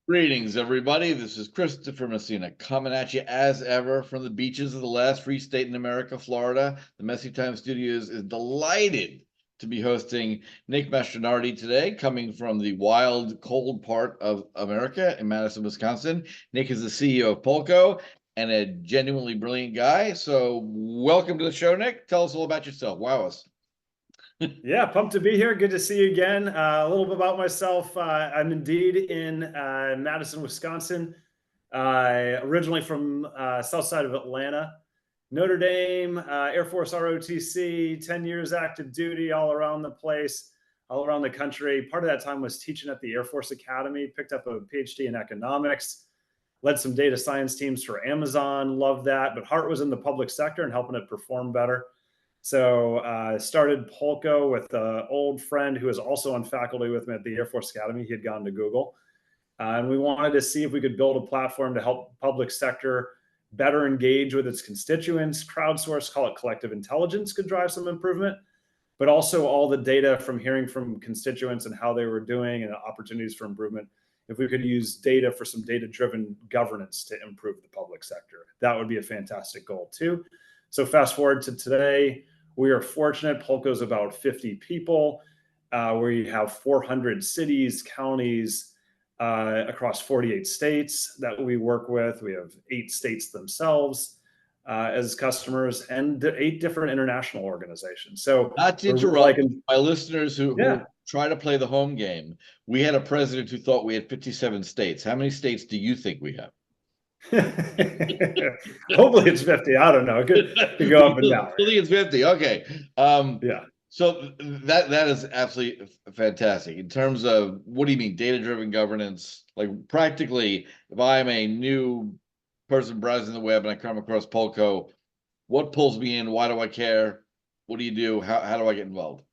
Greetings, everybody. This is Christopher Messina coming at you as ever from the beaches of the last free state in America, Florida. The Messy Time Studios is delighted to be hosting Nick Mastronardi today, coming from the wild, cold part of America in Madison, Wisconsin. Nick is the CEO of Polco and a genuinely brilliant guy. So welcome to the show, Nick. Tell us all about yourself. Wow us. Yeah, pumped to be here. Good to see you again. A little bit about myself. I'm indeed in Madison, Wisconsin. Originally from south side of Atlanta. Notre Dame, Air Force ROTC, 10 years active duty all around the place, all around the country. Part of that time was teaching at the Air Force Academy, picked up a PhD in economics, led some data science teams for Amazon, loved that, but heart was in the public sector and helping it perform better. So started Polco with an old friend who was also on faculty with me at the Air Force Academy. He had gone to Google. And we wanted to see if we could build a platform to help public sector better engage with its constituents. Crowdsource, call it collective intelligence, could drive some improvement. But also all the data from hearing from constituents and how they were doing and opportunities for improvement. If we could use data for some data-driven governance to improve the public sector, that would be a fantastic goal too. So fast forward to today, we are fortunate. Polco is about 50 people. We have 400 cities, counties across 48 states that we work with. We have 8 states themselves as customers and 8 different international organizations. So not to interrupt my listeners who try to play the home game, we had a president who thought we had 57 states. How many states do you think we have? Hopefully it's 50. I don't know. It could go up and down. I think it's 50. Okay. Yeah. So that is absolutely fantastic. In terms of, what do you mean, data-driven governance? Like practically, if I'm a new person browsing the web and I come across Polco, what pulls me in? Why do I care? What do you do? How do I get involved?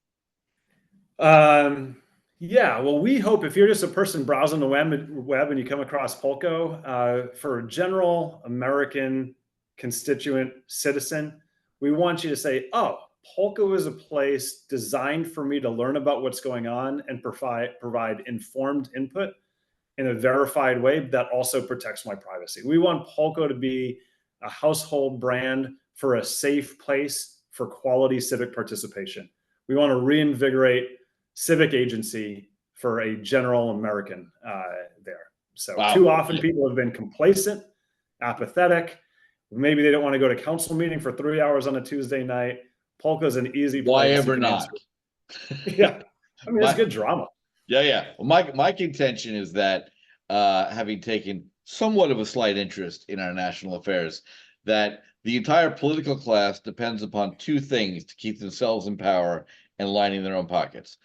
Yeah, well, we hope if you're just a person browsing the web and you come across Polco, for a general American constituent citizen, we want you to say, oh, Polco is a place designed for me to learn about what's going on and provide informed input in a verified way that also protects my privacy. We want Polco to be a household brand for a safe place for quality civic participation. We want to reinvigorate civic agency for a general American there. So too often people have been complacent, apathetic. Maybe they don't want to go to council meeting for 3 hours on a Tuesday night. Polco is an easy place. Why ever not? Yeah, I mean, it's good drama. Yeah. Well, my contention is that having taken somewhat of a slight interest in our national affairs, that the entire political class depends upon 2 things to keep themselves in power and lining their own pockets.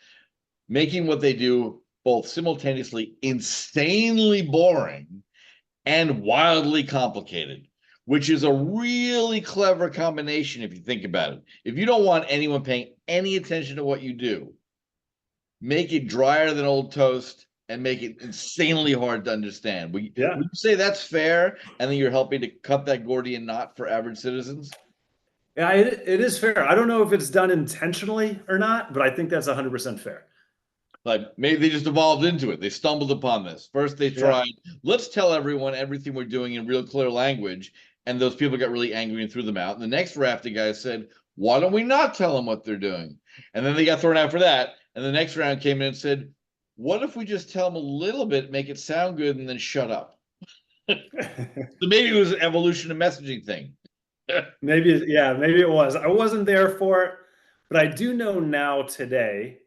Making what they do both simultaneously insanely boring and wildly complicated, which is a really clever combination if you think about it. If you don't want anyone paying any attention to what you do, make it drier than old toast and make it insanely hard to understand. Would you say that's fair, and then you're helping to cut that Gordian knot for average citizens? Yeah, it is fair. I don't know if it's done intentionally or not, but I think that's 100% fair. Like maybe they just evolved into it. They stumbled upon this. First they tried, let's tell everyone everything we're doing in real clear language. And those people got really angry and threw them out. And the next raft of guys said, why don't we not tell them what they're doing? And then they got thrown out for that. And the next round came in and said, what if we just tell them a little bit, make it sound good, and then shut up? So maybe it was an evolution of messaging thing. Maybe it was. I wasn't there for it, but I do know now today,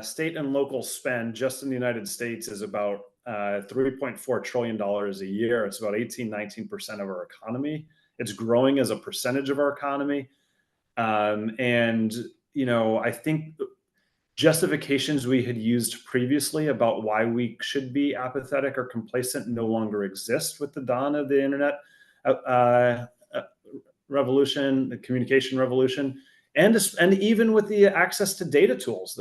state and local spend just in the United States is about $3.4 trillion a year. It's about 19% of our economy. It's growing as a percentage of our economy. And, I think justifications we had used previously about why we should be apathetic or complacent no longer exist with the dawn of the internet revolution, the communication revolution. And even with the access to data tools,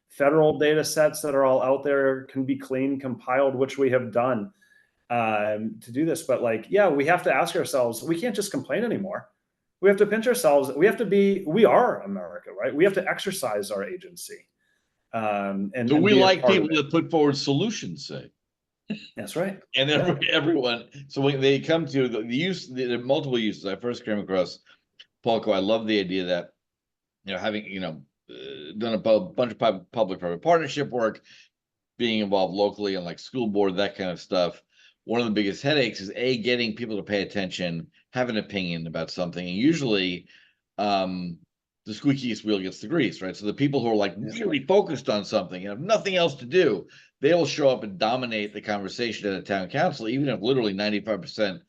federal data sets that are all out there can be clean, compiled, which we have done to do this. But we have to ask ourselves, we can't just complain anymore. We have to pinch ourselves. We are America, right? We have to exercise our agency. And we like people that put forward solutions, say. That's right. And everyone, so when they come to the use, the multiple uses, I first came across Polco. I love the idea that, having, done a bunch of public-private partnership work, being involved locally and like school board, that kind of stuff. One of the biggest headaches is getting people to pay attention, have an opinion about something. And usually, the squeakiest wheel gets the grease, right? So the people who are like really focused on something and have nothing else to do, they will show up and dominate the conversation at a town council, even if literally 95%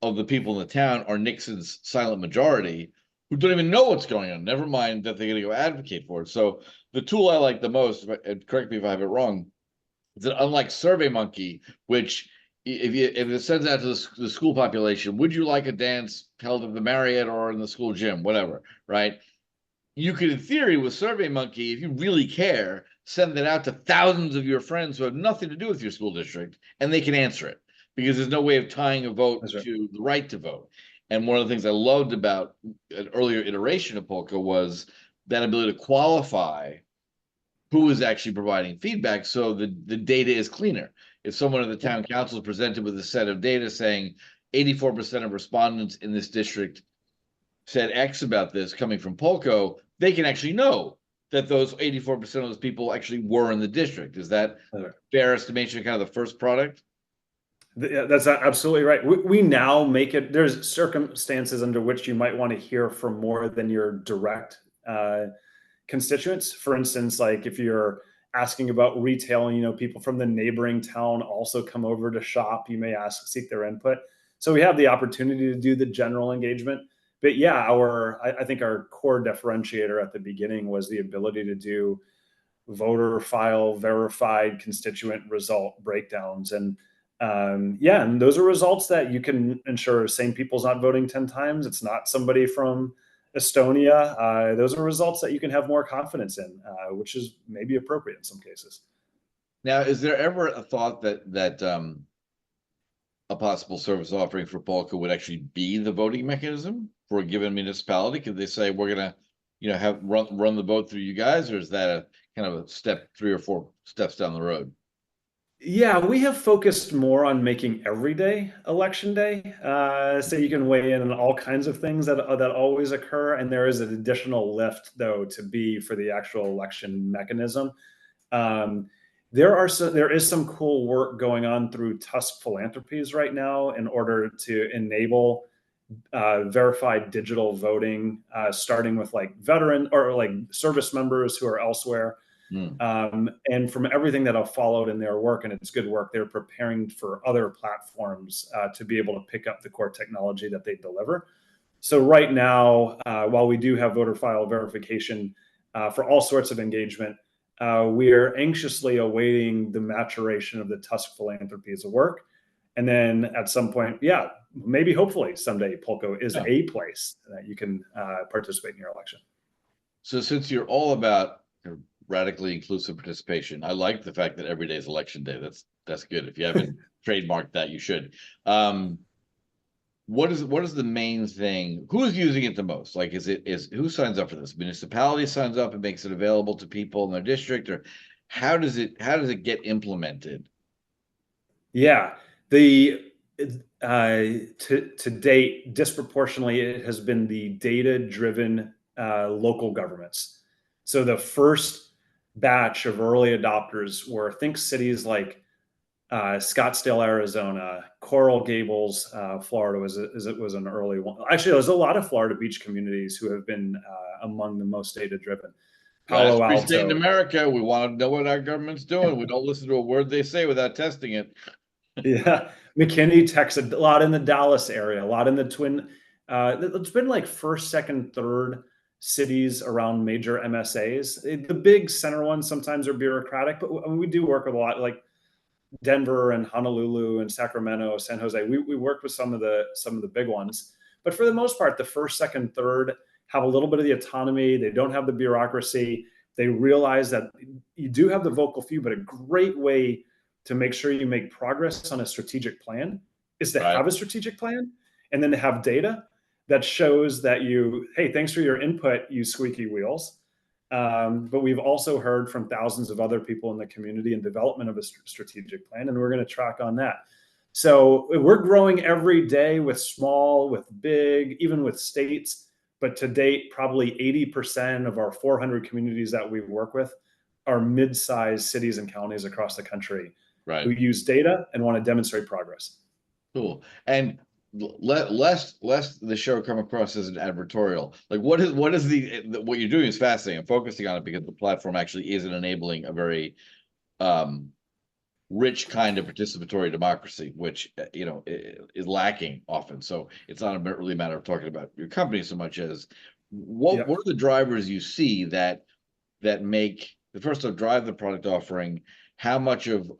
of the people in the town are Nixon's silent majority, who don't even know what's going on. Never mind that they're going to go advocate for it. So the tool I like the most, and correct me if I have it wrong, is that unlike SurveyMonkey, which if it sends out to the school population, would you like a dance held at the Marriott or in the school gym, whatever, right? You could, in theory, with SurveyMonkey, if you really care, send that out to thousands of your friends who have nothing to do with your school district, and they can answer it because there's no way of tying a vote to the right to vote. And one of the things I loved about an earlier iteration of Polka was that ability to qualify who is actually providing feedback, so the data is cleaner. If someone at the town council is presented with a set of data saying 84% of respondents in this district said X about this coming from Polco, they can actually know that those 84% of those people actually were in the district. Is that fair estimation of kind of the first product? Yeah, that's absolutely right. We now make it, there's circumstances under which you might want to hear from more than your direct constituents. For instance, like if you're asking about retail, and people from the neighboring town also come over to shop, you may seek their input. So we have the opportunity to do the general engagement. But yeah, I think our core differentiator at the beginning was the ability to do voter file verified constituent result breakdowns. And and those are results that you can ensure same people's not voting 10 times. It's not somebody from Estonia. Those are results that you can have more confidence in, which is maybe appropriate in some cases. Now, is there ever a thought that a possible service offering for Polka would actually be the voting mechanism for a given municipality? Could they say, we're going to, have run the vote through you guys, or is that a kind of a step 3 or 4 steps down the road? Yeah, we have focused more on making every day election day, so you can weigh in on all kinds of things that always occur, and there is an additional lift though to be for the actual election mechanism. There is some cool work going on through Tusk Philanthropies right now in order to enable verified digital voting, starting with like veteran or like service members who are elsewhere. And from everything that I've followed in their work, and it's good work, they're preparing for other platforms to be able to pick up the core technology that they deliver. So right now, while we do have voter file verification for all sorts of engagement, we are anxiously awaiting the maturation of the Tusk Philanthropies work. And then at some point, maybe hopefully someday Polco is a place that you can participate in your election. So since you're all about radically inclusive participation, I like the fact that every day is election day. That's good. If you haven't trademarked that, you should. What is the main thing? Who's using it the most? Like, who signs up for this? Municipality signs up and makes it available to people in their district, or how does it get implemented? Yeah, to date, disproportionately, it has been the data-driven local governments. So the first batch of early adopters were, think cities like Scottsdale, Arizona, Coral Gables, Florida was an early one. Actually, there's a lot of Florida beach communities who have been among the most data-driven. Palo Alto. State in America, we want to know what our government's doing. We don't listen to a word they say without testing it. Yeah, McKinney, Texas, a lot in the Dallas area, a lot in the Twin. It's been like first, second, third cities around major MSAs. The big center ones sometimes are bureaucratic, but we do work with a lot, like Denver and Honolulu and Sacramento, San Jose. We work with some of the big ones, but for the most part, the first, second, third have a little bit of the autonomy. They don't have the bureaucracy. They realize that you do have the vocal few, but a great way to make sure you make progress on a strategic plan is to have a strategic plan, and then to have data that shows that hey, thanks for your input, you squeaky wheels. but we've also heard from thousands of other people in the community in development of a strategic plan, and we're going to track on that. So we're growing every day with small, with big, even with states. But to date, probably 80% of our 400 communities that we work with are mid-sized cities and counties across the country Right. who use data and want to demonstrate progress. Cool. And lest the show come across as an advertorial, like what is what you're doing is fascinating. I'm focusing on it because the platform actually is enabling a very rich kind of participatory democracy, which is lacking often. So it's not really a matter of talking about your company so much as what are the drivers you see that make the first to drive the product offering, how much of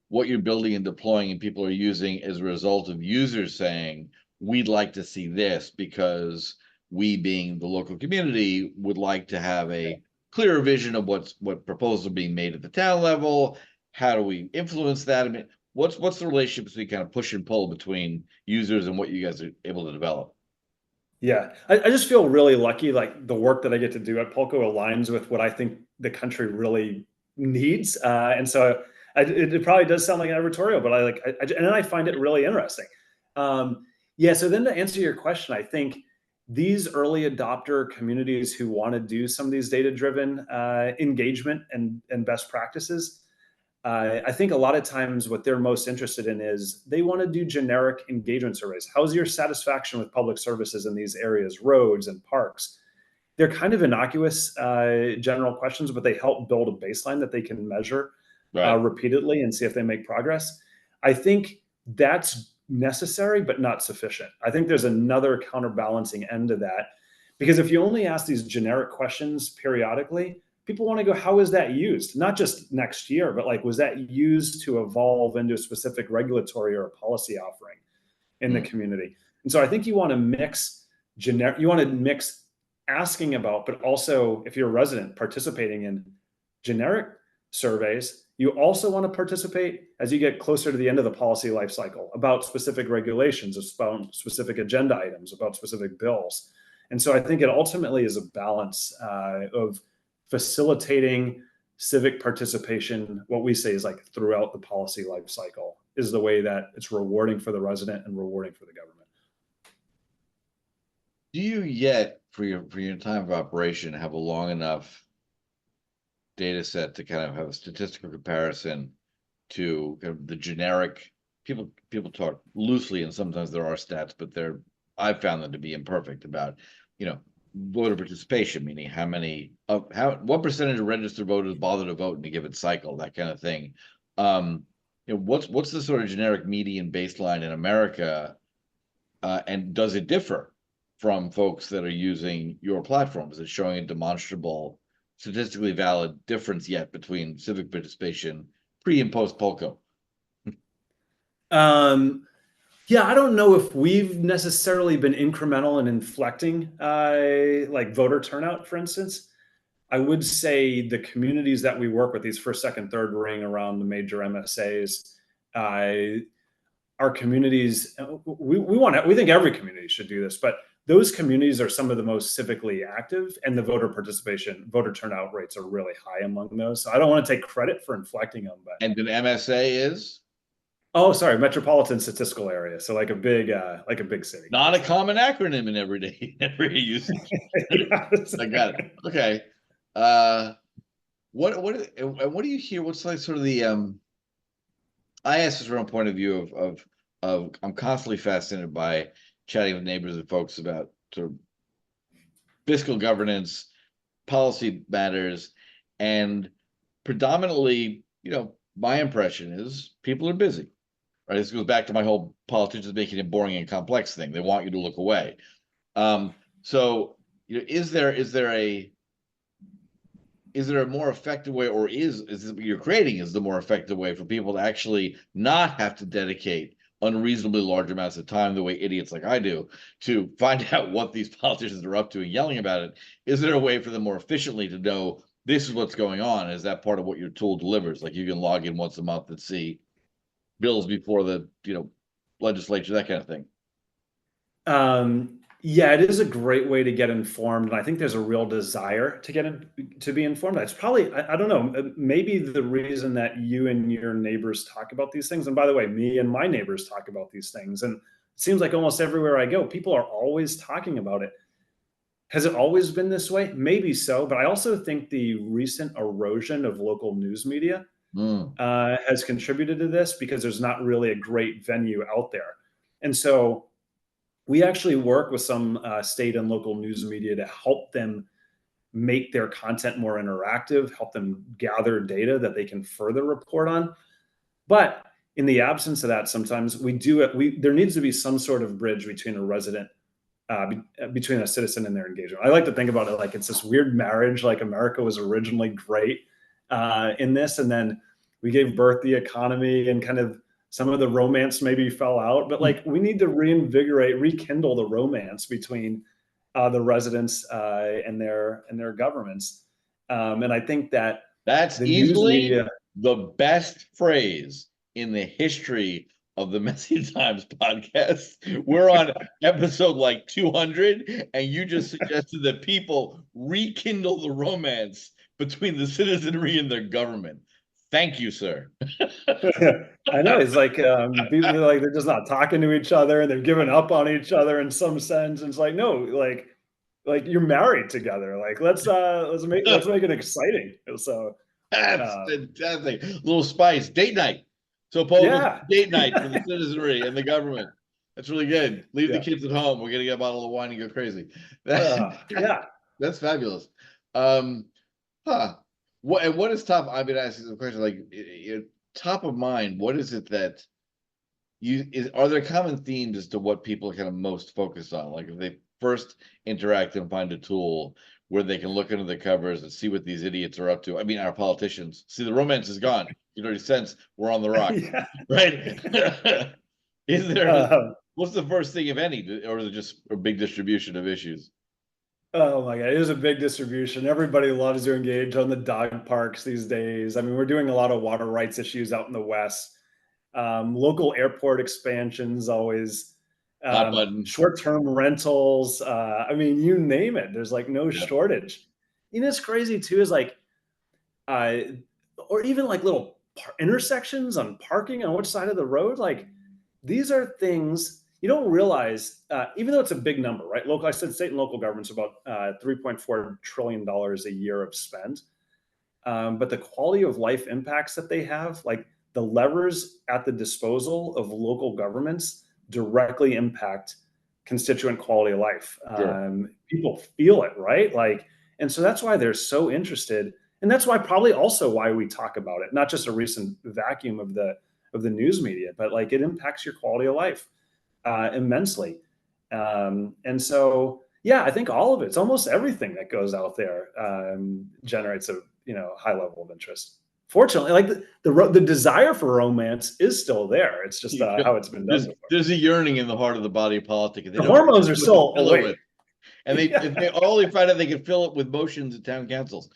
what you're building and deploying and people are using as a result of users saying, we'd like to see this because we, being the local community, would like to have a clearer vision of what proposals are being made at the town level. How do we influence that? I mean, what's the relationship between kind of push and pull between users and what you guys are able to develop? Yeah, I just feel really lucky. Like the work that I get to do at Polco aligns with what I think the country really needs, and so it probably does sound like an advertorial, but and then I find it really interesting. Yeah. So then to answer your question, I think these early adopter communities who want to do some of these data-driven engagement and best practices, I think a lot of times what they're most interested in is they want to do generic engagement surveys. How's your satisfaction with public services in these areas, roads and parks? They're kind of innocuous general questions, but they help build a baseline that they can measure repeatedly and see if they make progress. I think that's necessary, but not sufficient. I think there's another counterbalancing end to that, because if you only ask these generic questions periodically, people want to go, how is that used? Not just next year, but like, was that used to evolve into a specific regulatory or a policy offering in the community? And so I think you want to mix asking about, but also if you're a resident participating in generic surveys, you also want to participate as you get closer to the end of the policy life cycle about specific regulations, about specific agenda items, about specific bills. And so I think it ultimately is a balance of facilitating civic participation. What we say is like throughout the policy life cycle is the way that it's rewarding for the resident and rewarding for the government. Do you yet, for your time of operation, have a long enough data set to kind of have a statistical comparison to kind of the generic people talk loosely, and sometimes there are stats, but I've found them to be imperfect about, voter participation, meaning what percentage of registered voters bother to vote in a given cycle, that kind of thing. What's the sort of generic median baseline in America, and does it differ from folks that are using your platform? Is it showing a demonstrable, statistically valid difference yet between civic participation pre and post Polco? Yeah, I don't know if we've necessarily been incremental in inflecting like voter turnout, for instance. I would say the communities that we work with, these first, second, third ring around the major MSAs, our communities, we think every community should do this, but those communities are some of the most civically active, and the voter turnout rates are really high among those. So I don't want to take credit for inflecting them, but. And the MSA is? Oh, sorry, metropolitan statistical area. So like a big city. Not a common acronym in everyday usage. I got it. Okay. What do you hear? What's like sort of the I ask this from a point of view of I'm constantly fascinated by chatting with neighbors and folks about sort of fiscal governance, policy matters, and predominantly, my impression is people are busy. Right. This goes back to my whole politicians making it boring and complex thing. They want you to look away. So, is there a more effective way, or is this what you're creating is the more effective way for people to actually not have to dedicate unreasonably large amounts of time, the way idiots like I do, to find out what these politicians are up to and yelling about it? Is there a way for them more efficiently to know this is what's going on? Is that part of what your tool delivers? Like you can log in once a month and see bills before the legislature, that kind of thing. Yeah, it is a great way to get informed, and I think there's a real desire to to be informed. It's probably, I don't know, maybe the reason that you and your neighbors talk about these things. And by the way, me and my neighbors talk about these things, and it seems like almost everywhere I go, people are always talking about it. Has it always been this way? Maybe so, but I also think the recent erosion of local news media Mm. has contributed to this because there's not really a great venue out there, and so we actually work with some state and local news media to help them make their content more interactive, help them gather data that they can further report on. But in the absence of that, sometimes we do it. There needs to be some sort of bridge between a resident, between a citizen and their engagement. I like to think about it like it's this weird marriage. Like America was originally great in this, and then we gave birth the economy, and kind of some of the romance maybe fell out. But like we need to reinvigorate, rekindle the romance between the residents and their governments. And I think that That's the news easily media. the best phrase in the history of the Messy Times podcast. We're on episode like 200, and you just suggested that people rekindle the romance between the citizenry and their government. Thank you, sir. I know it's like people are like they're just not talking to each other and they're giving up on each other in some sense. And it's like no, like you're married together. Like let's make it exciting. So That's uh, fantastic. Little spice. Date night. So Polko's yeah, date night for the citizenry and the government. That's really good. Leave the yeah, kids at home. We're gonna get a bottle of wine and go crazy. yeah. That's fabulous. Um, huh. What is top? I've been asking the question like top of mind. What is it that are there common themes as to what people are kind of most focused on? Like if they first interact and find a tool where they can look under the covers and see what these idiots are up to. I mean, our politicians. See, the romance is gone. You already sense we're on the rock, Yeah. right? Is there Um, what's the first thing, if any, or is it just a big distribution of issues? oh my God, it is a big distribution. Everybody loves to engage on the dog parks these days. I mean, we're doing a lot of water rights issues out in the West. Local airport expansions always, Hot button. short-term rentals. I mean, you name it. There's like no Yeah. shortage. You know, it's crazy too. Is like, uh, or even like little intersections on parking on which side of the road. Like, these are things you don't realize. Even though it's a big number, right? Local, I said, state and local governments about $3.4 trillion a year of spend. But the quality of life impacts that they have, like the levers at the disposal of local governments, directly impact constituent quality of life. Sure. People feel it, right? Like, and so that's why they're so interested, and that's why probably also why we talk about it. Not just a recent vacuum of the news media, but like it impacts your quality of life immensely. And so, yeah, I think all of it, it's almost everything that goes out there generates a high level of interest. Fortunately, like the desire for romance is still there. It's just how it's been done There's before. there's a yearning in the heart of the body politic, and they The don't know hormones are what to still fill it awake. with. And if they only find out they can fill it with motions at town councils.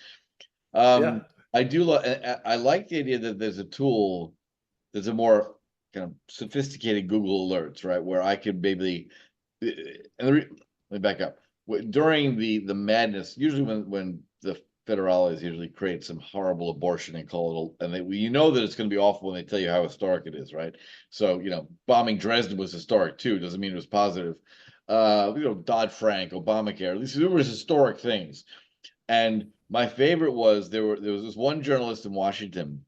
Yeah. I do I like the idea that there's a tool, there's a more kind of sophisticated Google alerts, right? Where I could maybe let me back up. During the madness, usually when the federales usually create some horrible abortion and call it, and you know that it's going to be awful when they tell you how historic it is, right? So bombing Dresden was historic too. Doesn't mean it was positive. Dodd-Frank, Obamacare. These were historic things. And my favorite was there was this one journalist in Washington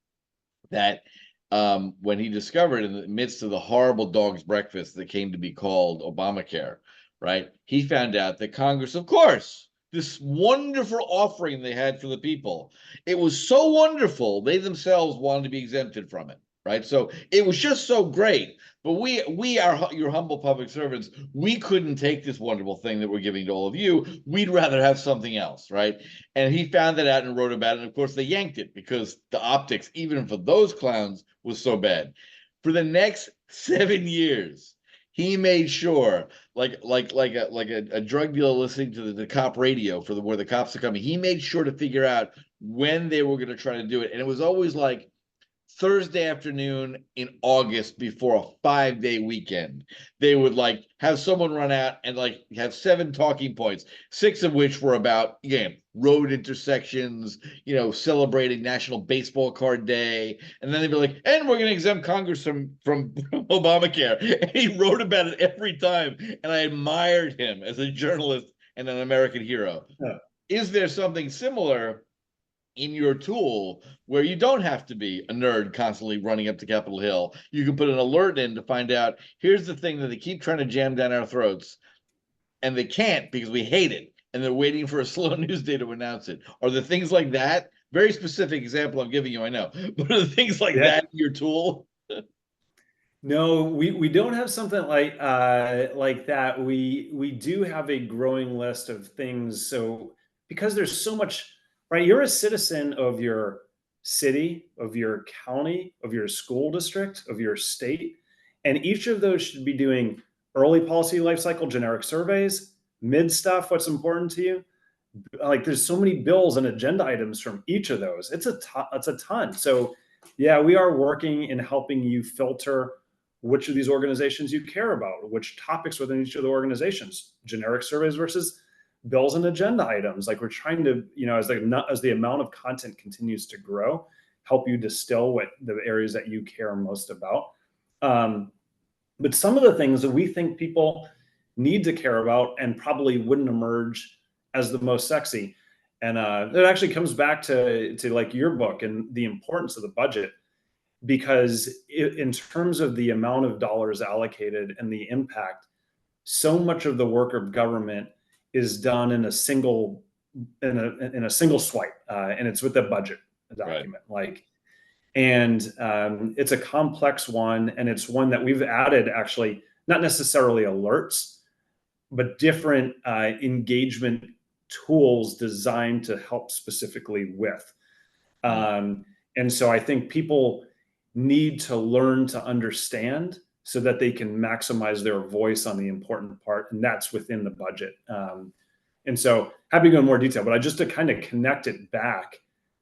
that when he discovered in the midst of the horrible dog's breakfast that came to be called Obamacare, right? He found out that Congress, of course, this wonderful offering they had for the people, it was so wonderful, they themselves wanted to be exempted from it, right? So it was just so great. But we are your humble public servants. We couldn't take this wonderful thing that we're giving to all of you. We'd rather have something else, right? And he found that out and wrote about it. And of course, they yanked it because the optics, even for those clowns, was so bad. For the next 7 years, he made sure, like a drug dealer listening to the cop radio for where the cops are coming. He made sure to figure out when they were going to try to do it, and it was always like Thursday afternoon in August before a 5-day weekend. They would like have someone run out and like have 7 talking points, 6 of which were about, again, road intersections, celebrating National Baseball Card Day. And then they'd be like, and we're going to exempt Congress from Obamacare. And he wrote about it every time. And I admired him as a journalist and an American hero. Yeah. Is there something similar in your tool where you don't have to be a nerd constantly running up to Capitol Hill? You can put an alert in to find out, here's the thing that they keep trying to jam down our throats, and they can't because we hate it, and they're waiting for a slow news day to announce it. Are there things like that? Very specific example I'm giving you, I know, but are there things like that in your tool? No, we don't have something like that. We do have a growing list of things. So because there's so much, right? You're a citizen of your city, of your county, of your school district, of your state, and each of those should be doing early policy life cycle generic surveys, mid stuff, what's important to you. Like there's so many bills and agenda items from each of those. It's a ton. So yeah, we are working in helping you filter which of these organizations you care about, which topics within each of the organizations, generic surveys versus bills and agenda items. Like we're trying to, as the amount of content continues to grow, help you distill what the areas that you care most about. But some of the things that we think people need to care about and probably wouldn't emerge as the most sexy. And it actually comes back to like your book and the importance of the budget, because in terms of the amount of dollars allocated and the impact, so much of the work of government is done in a single swipe, and it's with the budget document. Right. It's a complex one, and it's one that we've added actually not necessarily alerts, but different engagement tools designed to help specifically with. And so I think people need to learn to understand so that they can maximize their voice on the important part, and that's within the budget. And so happy to go in more detail, but just to kind of connect it back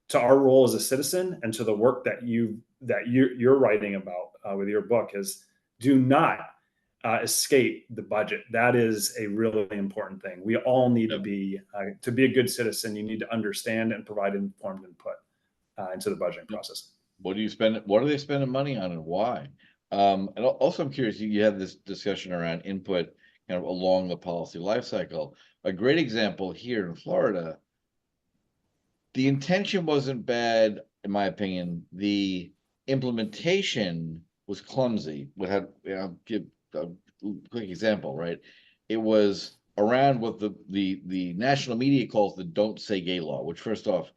to our role as a citizen and to the work that you're writing about with your book is, do not escape the budget. That is a really important thing. We all need to be a good citizen. You need to understand and provide informed input into the budgeting process. What are they spending money on, and why? And also, I'm curious, you had this discussion around input kind of along the policy life cycle. A great example here in Florida, the intention wasn't bad, in my opinion. The implementation was clumsy. I'll give a quick example, right? It was around what the national media calls the "Don't Say Gay" law, which, first off,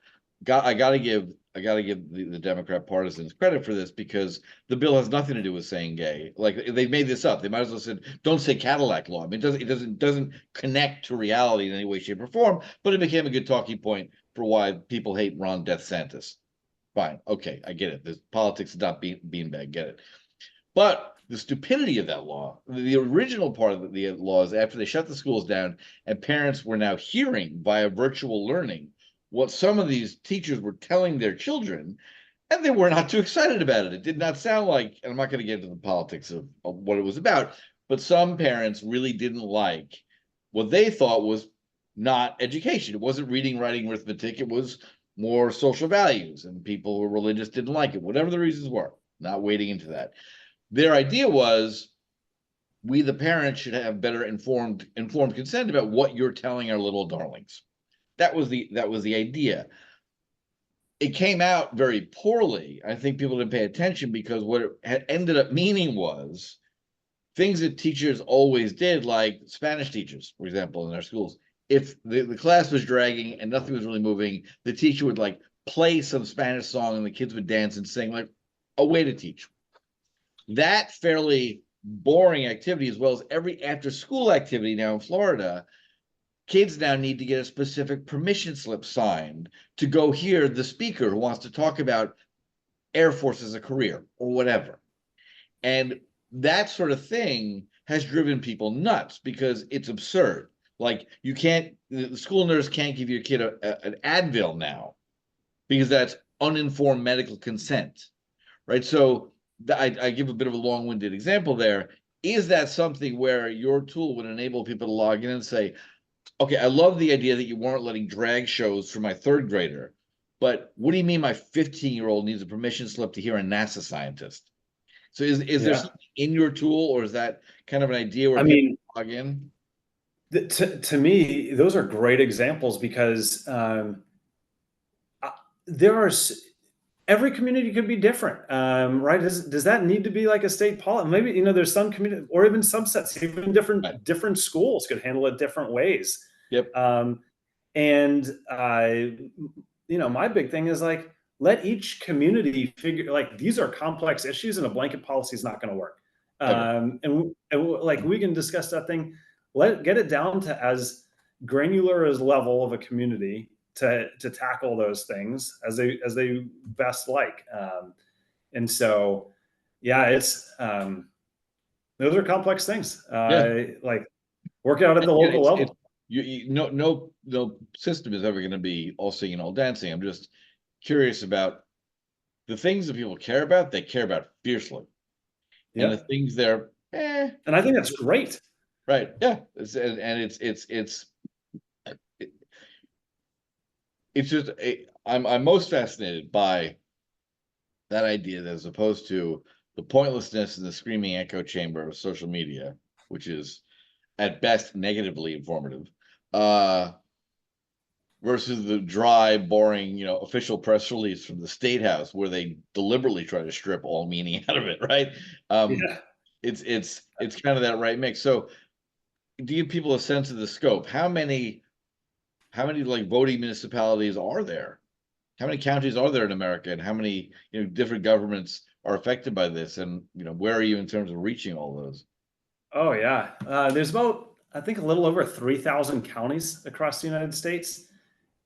I gotta give the Democrat partisans credit for this, because the bill has nothing to do with saying gay. Like, they made this up. They might as well said, "Don't say Cadillac law." I mean, it doesn't connect to reality in any way, shape, or form, but it became a good talking point for why people hate Ron DeSantis. Fine. Okay, I get it. There's politics is not beanbag, get it. But the stupidity of that law, the original part of the law, is after they shut the schools down and parents were now hearing via virtual learning what some of these teachers were telling their children, and they were not too excited about it. It did not sound like, and I'm not going to get into the politics of what it was about, but some parents really didn't like what they thought was not education. It wasn't reading, writing, arithmetic. It was more social values, and people who were religious didn't like it, whatever the reasons were. Not wading into that. Their idea was, we, the parents, should have better informed consent about what you're telling our little darlings. That was the idea. It came out very poorly. I think people didn't pay attention, because what it had ended up meaning was things that teachers always did, like Spanish teachers, for example, in our schools. If the class was dragging and nothing was really moving, the teacher would like play some Spanish song and the kids would dance and sing, like a way to teach. That fairly boring activity, as well as every after school activity now in Florida, kids now need to get a specific permission slip signed to go hear the speaker who wants to talk about Air Force as a career or whatever. And that sort of thing has driven people nuts, because it's absurd. Like, the school nurse can't give your kid an Advil now, because that's uninformed medical consent, right? So I give a bit of a long-winded example there. Is that something where your tool would enable people to log in and say, okay, I love the idea that you weren't letting drag shows for my third grader, but what do you mean my 15-year-old needs a permission slip to hear a NASA scientist? So is there Yeah. something in your tool, or is that kind of an idea where I people mean, log in? to me, those are great examples because there are every community could be different, right? Does that need to be like a state policy? Maybe, there's some community or even subsets, even Right. different schools could handle it different ways. Yep. Um, and my big thing is like, let each community figure, like, these are complex issues and a blanket policy is not going to work. Ever. Like, we can discuss that thing, get it down to as granular as level of a community to tackle those things as they best like. And so, yeah, it's those are complex things. Yeah. Like, work it out at the Yeah, local it's level. no system is ever going to be all singing, all dancing. I'm just curious about the things that people care about. They care about fiercely, and the Yeah, things they're and I think that's great. right. Yeah, and it's just I'm most fascinated by that idea that as opposed to the pointlessness and the screaming echo chamber of social media, which is at best negatively informative, uh, versus the dry, boring, official press release from the State House where they deliberately try to strip all meaning out of it, right? Yeah. It's kind of that right mix. So to give people a sense of the scope, how many like voting municipalities are there? How many counties are there in America, and how many different governments are affected by this, and where are you in terms of reaching all those? Oh yeah. There's about, I think, a little over 3,000 counties across the United States.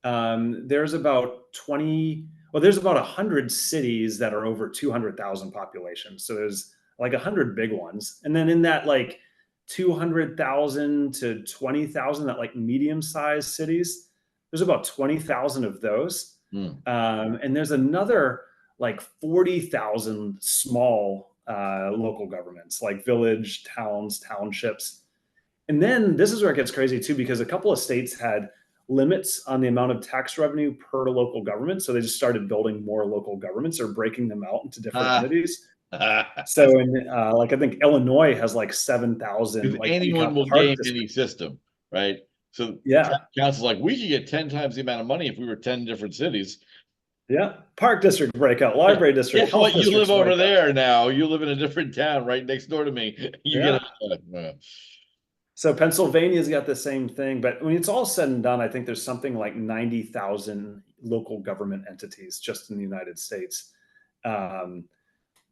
There's about 20, well, there's about 100 cities that are over 200,000 population. So there's like 100 big ones. And then in that, like, 200,000 to 20,000, that like medium sized cities, there's about 20,000 of those. Hmm. And there's another like 40,000 small local governments, like village, towns, townships. And then this is where it gets crazy too, because a couple of states had limits on the amount of tax revenue per local government. So they just started building more local governments or breaking them out into different Ah, entities. So in like, I think Illinois has like 7,000, because like anyone Peacock will Park game any district. system, right? So Yeah. council's like, we could get 10 times the amount of money if we were 10 different cities. Yeah. Park district breakout, Yeah. library district, Guess health what? You live districts over breakout. there now. You live in a different town right next door to me. You get Yeah. a So Pennsylvania's got the same thing, but when it's all said and done, I think there's something like 90,000 local government entities just in the United States. Um,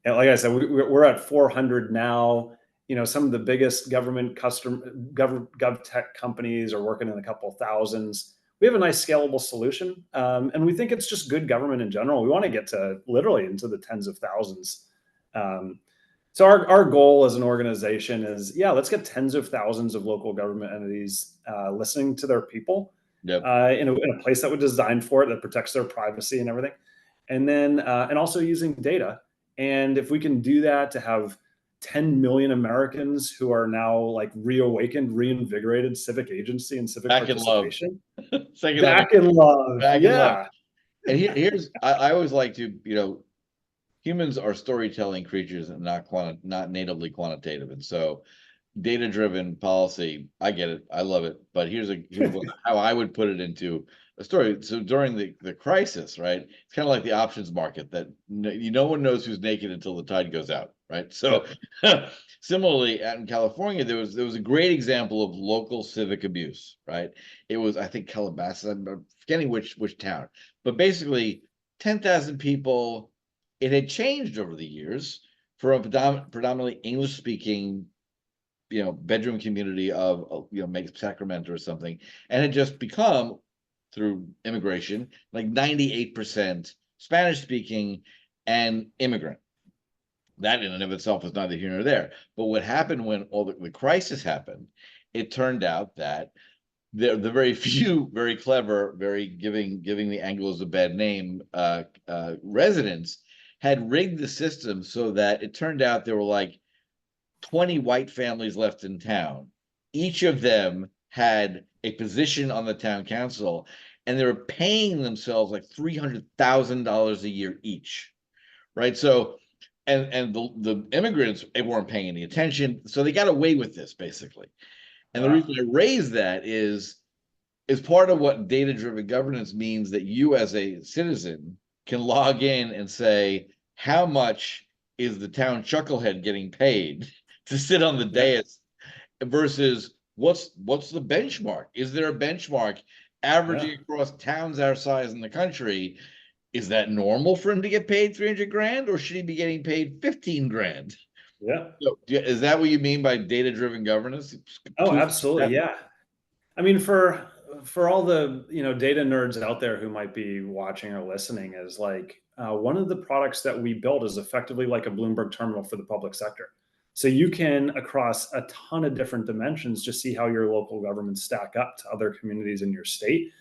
and like I said, we're at 400 now. Some of the biggest government gov tech companies are working in a couple thousands. We have a nice scalable solution, and we think it's just good government in general. We want to get to literally into the tens of thousands. Um, so our goal as an organization is, yeah, let's get tens of thousands of local government entities listening to their people yep. in a place that was designed for it, that protects their privacy and everything. And then and also using data. And if we can do that to have 10 million Americans who are now like reawakened, reinvigorated civic agency and civic Back in love. participation, Second love. back in love. Back in love. Yeah. And here's I always like to, humans are storytelling creatures and not natively quantitative. And so data-driven policy, I get it. I love it. But here's how I would put it into a story. So during the crisis, right? It's kind of like the options market that no one knows who's naked until the tide goes out, right? So similarly, out in California, there was a great example of local civic abuse, right? It was, I think, Calabasas. I'm forgetting which town, but basically 10,000 people. It had changed over the years from a predominantly English-speaking bedroom community of maybe Sacramento or something, and had just become, through immigration, like 98% Spanish speaking and immigrant. That in and of itself is neither here nor there. But what happened when all the crisis happened, it turned out that the very few, very clever, very giving the Anglos a bad name residents had rigged the system so that it turned out there were like 20 white families left in town. Each of them had a position on the town council, and they were paying themselves like $300,000 a year each, right? So, and the immigrants, they weren't paying any attention, so they got away with this basically. And the Wow. reason I raise that is part of what data-driven governance means, that you as a citizen can log in and say, how much is the town chucklehead getting paid to sit on the Yeah. dais versus what's the benchmark? Is there a benchmark averaging Yeah. across towns our size in the country? Is that normal for him to get paid 300 grand, or should he be getting paid 15 grand? Yeah. So, is that what you mean by data-driven governance? Oh, absolutely. Yeah. I mean, for all the data nerds out there who might be watching or listening, is like one of the products that we build is effectively like a Bloomberg terminal for the public sector. So you can, across a ton of different dimensions, just see how your local governments stack up to other communities in your state,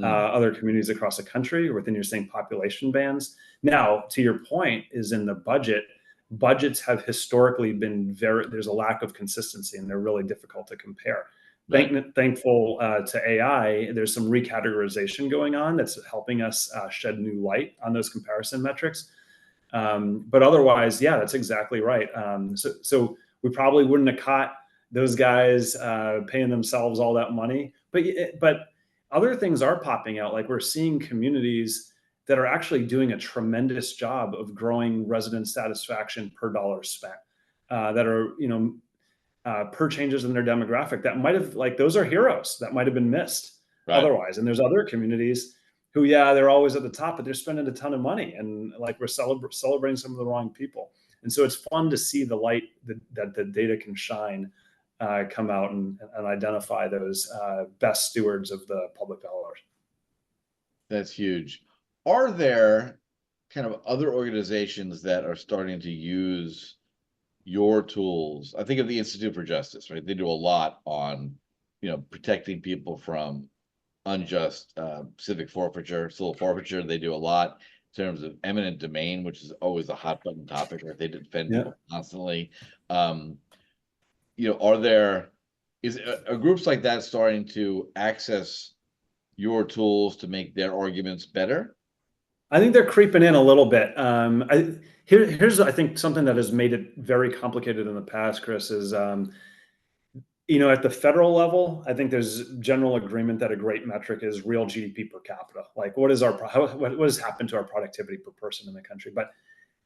other communities across the country, or within your same population bands. Now, to your point, is in the budget. Budgets have historically been there's a lack of consistency, and they're really difficult to compare. Right. Thankful to AI, there's some recategorization going on that's helping us shed new light on those comparison metrics. But otherwise, yeah, that's exactly right. So we probably wouldn't have caught those guys paying themselves all that money. But other things are popping out. Like, we're seeing communities that are actually doing a tremendous job of growing resident satisfaction per dollar spent. That are per changes in their demographic that might have, like, those are heroes that might have been missed Right. otherwise. And there's other communities who, yeah, they're always at the top, but they're spending a ton of money, and like, we're celebrating some of the wrong people. And so it's fun to see the light that the data can shine, come out and identify those best stewards of the public dollars. That's huge. Are there kind of other organizations that are starting to use your tools? I think of the Institute for Justice, right? They do a lot on, protecting people from unjust civic forfeiture, civil forfeiture. They do a lot in terms of eminent domain, which is always a hot button topic, right? They defend Yeah. people constantly. Are there are groups like that starting to access your tools to make their arguments better? I think they're creeping in a little bit. Here's, I think, something that has made it very complicated in the past, Chris, is at the federal level, I think there's general agreement that a great metric is real GDP per capita. Like, what has happened to our productivity per person in the country? But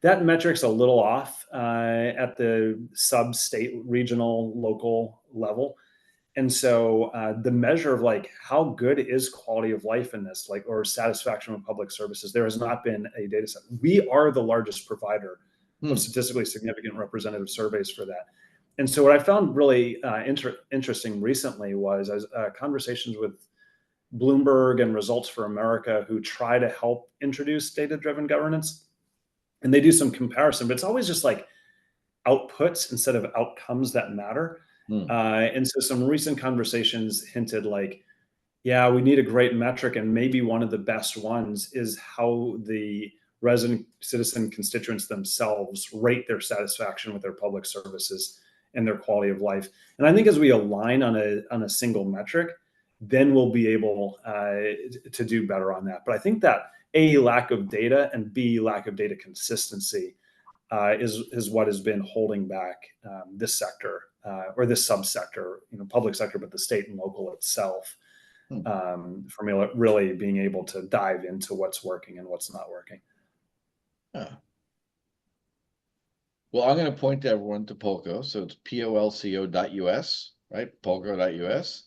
that metric's a little off at the sub-state, regional, local level. And so the measure of, like, how good is quality of life in this, like, or satisfaction with public services, there has not been a data set. We are the largest provider of statistically significant representative surveys for that. And so what I found really interesting recently was conversations with Bloomberg and Results for America, who try to help introduce data-driven governance. And they do some comparison, but it's always just like outputs instead of outcomes that matter. And so some recent conversations hinted, like, yeah, we need a great metric, and maybe one of the best ones is how the resident citizen constituents themselves rate their satisfaction with their public services and their quality of life. And I think as we align on a single metric, then we'll be able to do better on that. But I think that A, lack of data, and B, lack of data consistency is what has been holding back this sector or this subsector, public sector, but the state and local itself, from really being able to dive into what's working and what's not working. Well, I'm going to point everyone to Polco. So it's polco.us, right? Polco.us.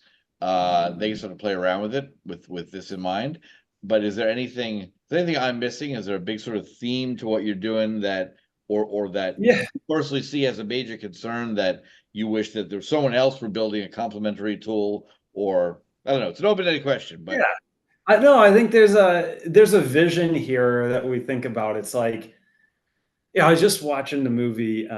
They can sort of play around with it with this in mind. But is there anything I'm missing? Is there a big sort of theme to what you're doing that that you personally see as a major concern, that you wish that there's someone else were building a complementary tool? Or I don't know, it's an open-ended question, but I think there's a vision here that we think about. It's like, I was just watching the movie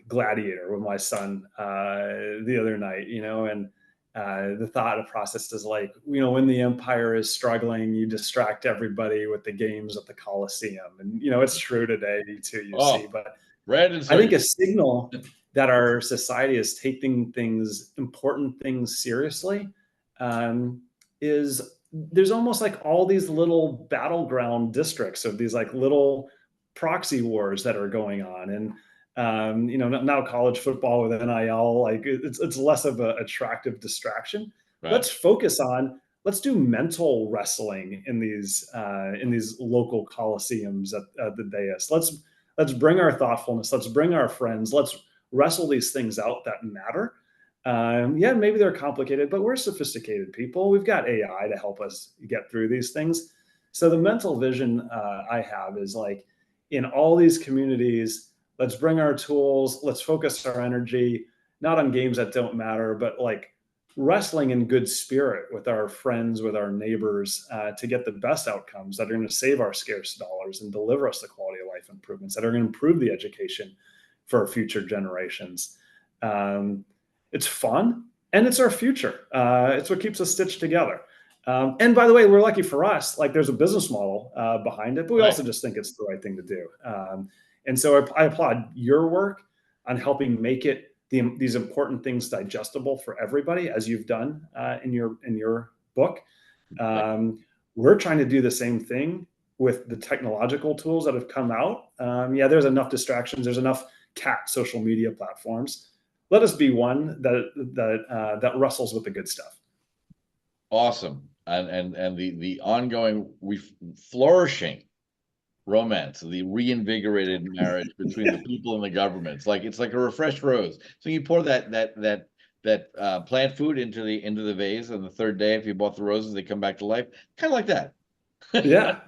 Gladiator with my son the other night, and the thought process is like, when the empire is struggling, you distract everybody with the games at the Colosseum. And, it's true today too, you see. Oh, But Brandon, I so think a signal that our society is taking important things seriously, is there's almost like all these little battleground districts of these like little proxy wars that are going on. And now college football with NIL, like it's less of an attractive distraction. right, Let's do mental wrestling in these local coliseums at the dais. Let's bring our thoughtfulness. Let's bring our friends. Let's wrestle these things out that matter. Yeah, maybe they're complicated, but we're sophisticated people. We've got AI to help us get through these things. So the mental vision I have is like, in all these communities, let's bring our tools. Let's focus our energy, not on games that don't matter, but like wrestling in good spirit with our friends, with our neighbors, to get the best outcomes that are going to save our scarce dollars and deliver us the quality of life improvements that are going to improve the education for future generations. It's fun and it's our future. It's what keeps us stitched together. And by the way, we're lucky for us, like there's a business model behind it, but we right. also just think it's the right thing to do. And so I applaud your work on helping make it these important things digestible for everybody, as you've done in your book. We're trying to do the same thing with the technological tools that have come out. Yeah, there's enough distractions. There's enough cat social media platforms. Let us be one that wrestles with the good stuff. Awesome. And the ongoing flourishing romance, the reinvigorated marriage between the people and the government. It's like a refreshed rose. So you pour that plant food into the vase, and the third day, if you bought the roses, they come back to life. Kind of like that. Yeah.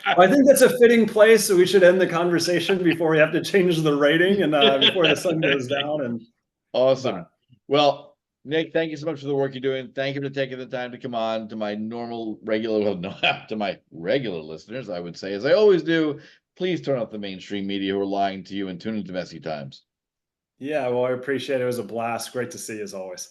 I think that's a fitting place. So we should end the conversation before we have to change the rating and before the sun goes down. And Awesome. Well, Nick, thank you so much for the work you're doing. Thank you for taking the time to come on to my to my regular listeners, I would say, as I always do. Please turn off the mainstream media who are lying to you and tune into Messy Times. yeah, well, I appreciate it. It was a blast. Great to see you as always.